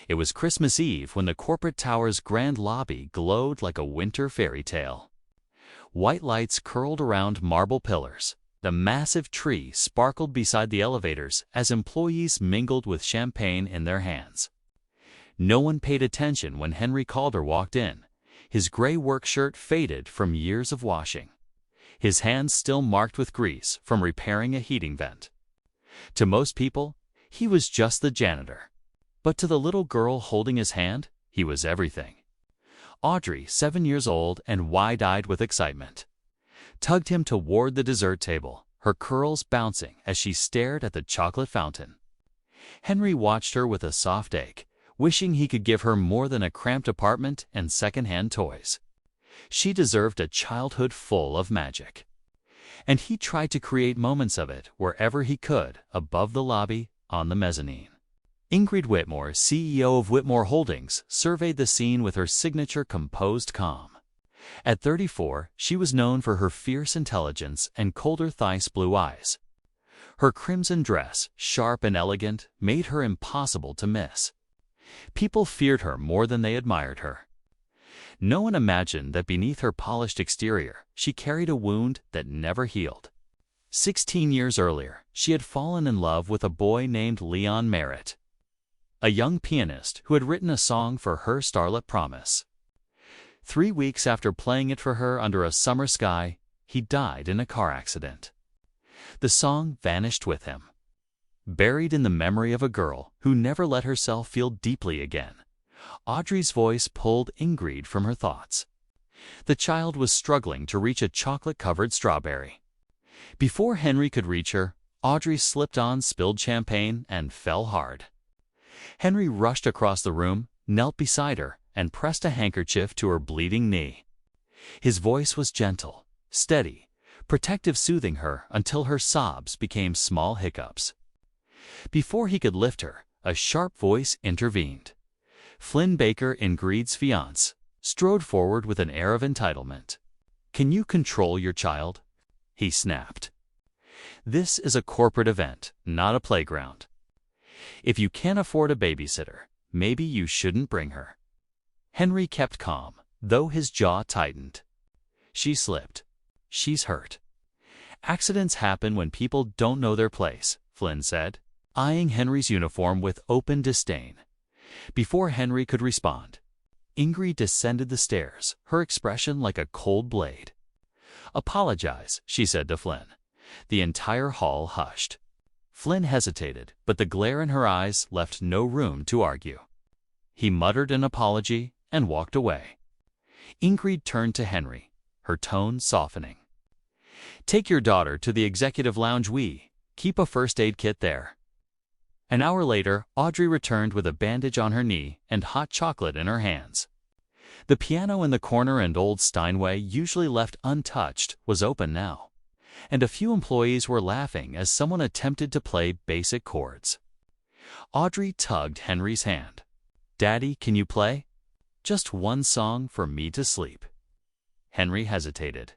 It was Christmas Eve when the corporate tower's grand lobby glowed like a winter fairy tale. White lights curled around marble pillars. The massive tree sparkled beside the elevators as employees mingled with champagne in their hands. No one paid attention when Henry Calder walked in, his gray work shirt faded from years of washing, his hands still marked with grease from repairing a heating vent. To most people, he was just the janitor. But to the little girl holding his hand, he was everything. Audrey, 7 years old and wide-eyed with excitement, tugged him toward the dessert table, her curls bouncing as she stared at the chocolate fountain. Henry watched her with a soft ache, wishing he could give her more than a cramped apartment and second-hand toys. She deserved a childhood full of magic. And he tried to create moments of it wherever he could, above the lobby, on the mezzanine. Ingrid Whitmore, CEO of Whitmore Holdings, surveyed the scene with her signature composed calm. At 34, she was known for her fierce intelligence and colder thrice blue eyes. Her crimson dress, sharp and elegant, made her impossible to miss. People feared her more than they admired her. No one imagined that beneath her polished exterior, she carried a wound that never healed. 16 years earlier, she had fallen in love with a boy named Leon Merritt, a young pianist who had written a song for her starlit promise. 3 weeks after playing it for her under a summer sky, he died in a car accident. The song vanished with him, buried in the memory of a girl who never let herself feel deeply again. Audrey's voice pulled Ingrid from her thoughts. The child was struggling to reach a chocolate-covered strawberry. Before Henry could reach her, Audrey slipped on spilled champagne and fell hard. Henry rushed across the room, knelt beside her, and pressed a handkerchief to her bleeding knee. His voice was gentle, steady, protective, soothing her until her sobs became small hiccups. Before he could lift her, a sharp voice intervened. Flynn Baker, Ingrid's fiancé, strode forward with an air of entitlement. "Can you control your child?" he snapped. "This is a corporate event, not a playground. If you can't afford a babysitter, maybe you shouldn't bring her." Henry kept calm, though his jaw tightened. "She slipped. She's hurt." "Accidents happen when people don't know their place," Flynn said, eyeing Henry's uniform with open disdain. Before Henry could respond, Ingrid descended the stairs, her expression like a cold blade. "Apologize," she said to Flynn. The entire hall hushed. Flynn hesitated, but the glare in her eyes left no room to argue. He muttered an apology and walked away. Ingrid turned to Henry, her tone softening. "Take your daughter to the executive lounge. We keep a first aid kit there." An hour later, Audrey returned with a bandage on her knee and hot chocolate in her hands. The piano in the corner and old Steinway, usually left untouched, was open now, and a few employees were laughing as someone attempted to play basic chords. Audrey tugged Henry's hand. "Daddy, can you play? Just one song for me to sleep." Henry hesitated.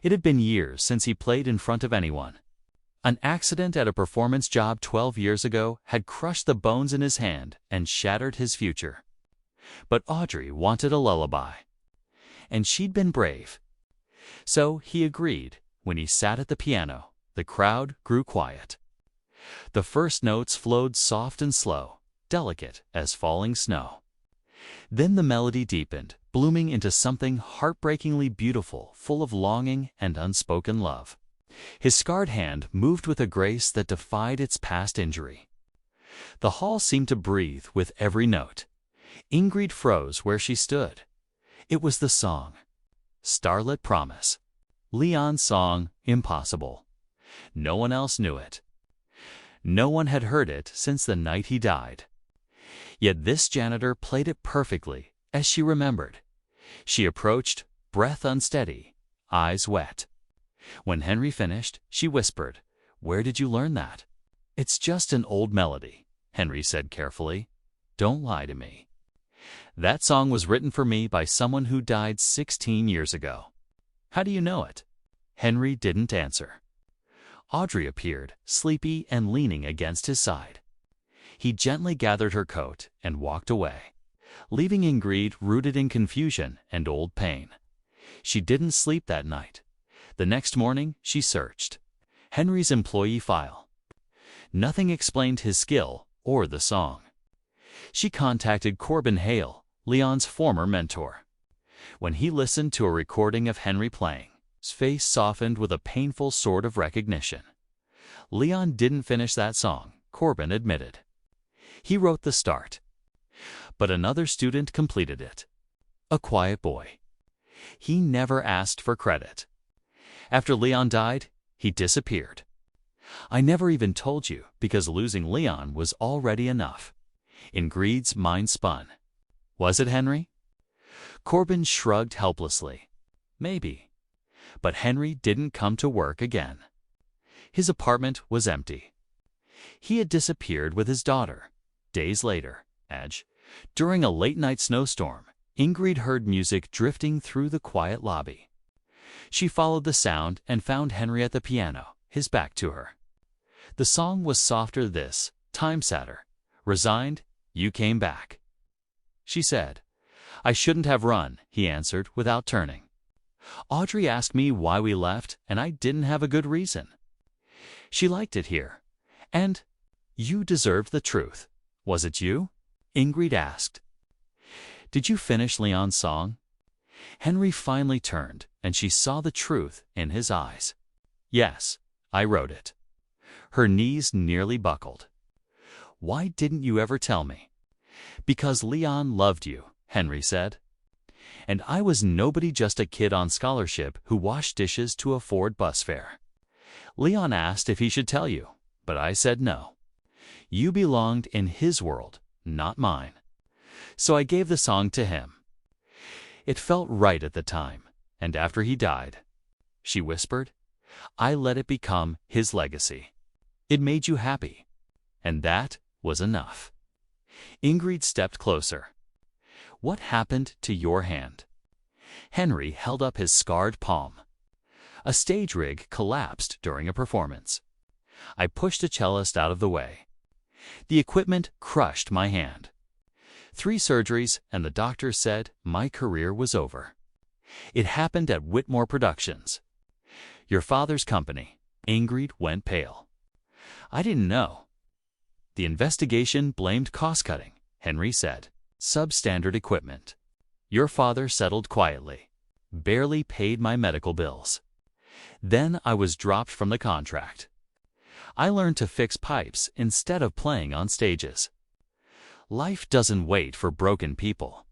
It had been years since he played in front of anyone. An accident at a performance job 12 years ago had crushed the bones in his hand and shattered his future. But Audrey wanted a lullaby, and she'd been brave. So he agreed. When he sat at the piano, the crowd grew quiet. The first notes flowed soft and slow, delicate as falling snow. Then the melody deepened, blooming into something heartbreakingly beautiful, full of longing and unspoken love. His scarred hand moved with a grace that defied its past injury. The hall seemed to breathe with every note. Ingrid froze where she stood. It was the song. Starlit Promise. Leon's song, Impossible. No one else knew it. No one had heard it since the night he died. Yet this janitor played it perfectly, as she remembered. She approached, breath unsteady, eyes wet. When Henry finished, she whispered, "Where did you learn that?" "It's just an old melody," Henry said carefully. "Don't lie to me. That song was written for me by someone who died 16 years ago." "How do you know it?" Henry didn't answer. Audrey appeared, sleepy and leaning against his side. He gently gathered her coat and walked away, leaving Ingrid rooted in confusion and old pain. She didn't sleep that night. The next morning, she searched Henry's employee file. Nothing explained his skill or the song. She contacted Corbin Hale, Leon's former mentor. When he listened to a recording of Henry playing, his face softened with a painful sort of recognition. Leon didn't finish that song, Corbin admitted. He wrote the start, but another student completed it. A quiet boy. He never asked for credit. After Leon died, he disappeared. I never even told you because losing Leon was already enough. Ingrid's mind spun. Was it Henry? Corbin shrugged helplessly. Maybe. But Henry didn't come to work again. His apartment was empty. He had disappeared with his daughter. Days later, during a late-night snowstorm, Ingrid heard music drifting through the quiet lobby. She followed the sound and found Henry at the piano, his back to her. The song was softer this time, sadder. Resigned, you came back. She said. I shouldn't have run, he answered without turning. Audrey asked me why we left, and I didn't have a good reason. She liked it here. And you deserved the truth. Was it you? Ingrid asked. Did you finish Leon's song? Henry finally turned, and she saw the truth in his eyes. Yes, I wrote it. Her knees nearly buckled. Why didn't you ever tell me? Because Leon loved you, Henry said. And I was nobody, just a kid on scholarship who washed dishes to afford bus fare. Leon asked if he should tell you, but I said no. You belonged in his world, not mine. So I gave the song to him. It felt right at the time, and after he died, she whispered, I let it become his legacy. It made you happy, and that was enough. Ingrid stepped closer. What happened to your hand? Henry held up his scarred palm. A stage rig collapsed during a performance. I pushed a cellist out of the way. The equipment crushed my hand. 3 surgeries, and the doctor said my career was over. It happened at Whitmore Productions. Your father's company. Ingrid went pale. I didn't know. The investigation blamed cost-cutting, Henry said. Substandard equipment. Your father settled quietly. Barely paid my medical bills. Then I was dropped from the contract. I learned to fix pipes instead of playing on stages. Life doesn't wait for broken people.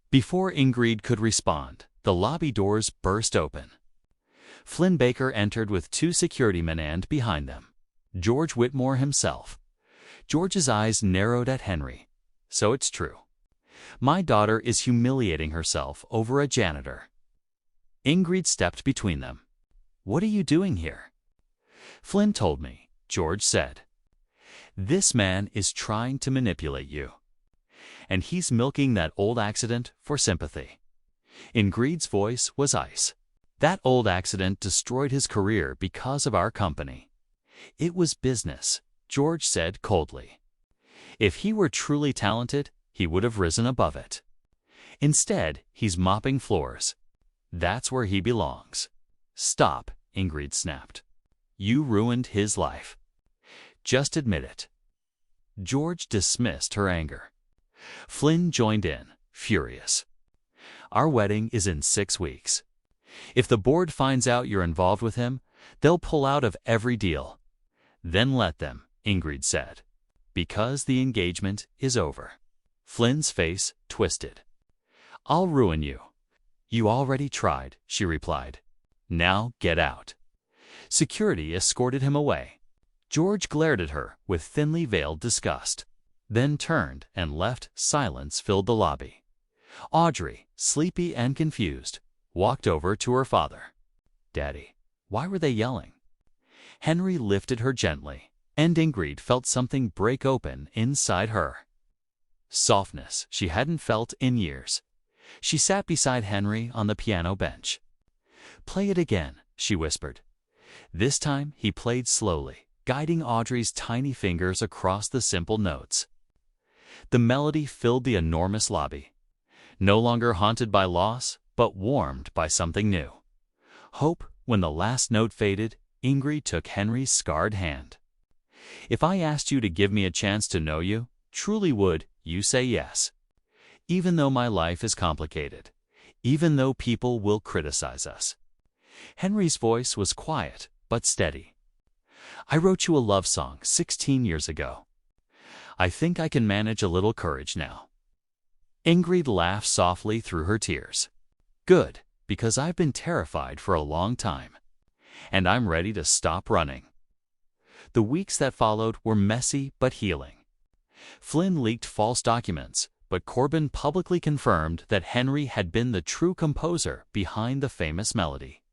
Before Ingrid could respond, the lobby doors burst open. Flynn Baker entered with 2 security men and behind them, George Whitmore himself. George's eyes narrowed at Henry. So it's true. My daughter is humiliating herself over a janitor. Ingrid stepped between them. What are you doing here? Flynn told me, George said. This man is trying to manipulate you. And he's milking that old accident for sympathy. Ingrid's voice was ice. That old accident destroyed his career because of our company. It was business, George said coldly. If he were truly talented, he would have risen above it. Instead, he's mopping floors. That's where he belongs. Stop, Ingrid snapped. You ruined his life. Just admit it. George dismissed her anger. Flynn joined in, furious. Our wedding is in 6 weeks. If the board finds out you're involved with him, they'll pull out of every deal. Then let them, Ingrid said, because the engagement is over. Flynn's face twisted. I'll ruin you. You already tried, she replied. Now get out. Security escorted him away. George glared at her with thinly veiled disgust, then turned and left. Silence filled the lobby. Audrey, sleepy and confused, walked over to her father. Daddy, why were they yelling? Henry lifted her gently, and Ingrid felt something break open inside her. Softness she hadn't felt in years. She sat beside Henry on the piano bench. Play it again, she whispered. This time he played slowly, guiding Audrey's tiny fingers across the simple notes. The melody filled the enormous lobby, no longer haunted by loss, but warmed by something new. Hope. When the last note faded, Ingrid took Henry's scarred hand. "If I asked you to give me a chance to know you, truly would you say yes? Even though my life is complicated, even though people will criticize us." Henry's voice was quiet but steady. "I wrote you a love song 16 years ago. I think I can manage a little courage now." Ingrid laughed softly through her tears. "Good, because I've been terrified for a long time, and I'm ready to stop running." The weeks that followed were messy but healing. Flynn leaked false documents, but Corbin publicly confirmed that Henry had been the true composer behind the famous melody.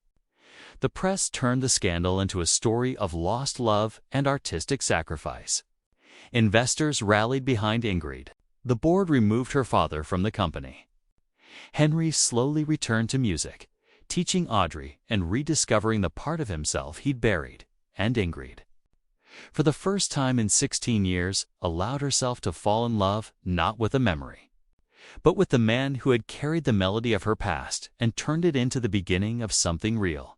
The press turned the scandal into a story of lost love and artistic sacrifice. Investors rallied behind Ingrid. The board removed her father from the company. Henry slowly returned to music, teaching Audrey and rediscovering the part of himself he'd buried, and Ingrid, for the first time in 16 years, allowed herself to fall in love not with a memory, but with the man who had carried the melody of her past and turned it into the beginning of something real.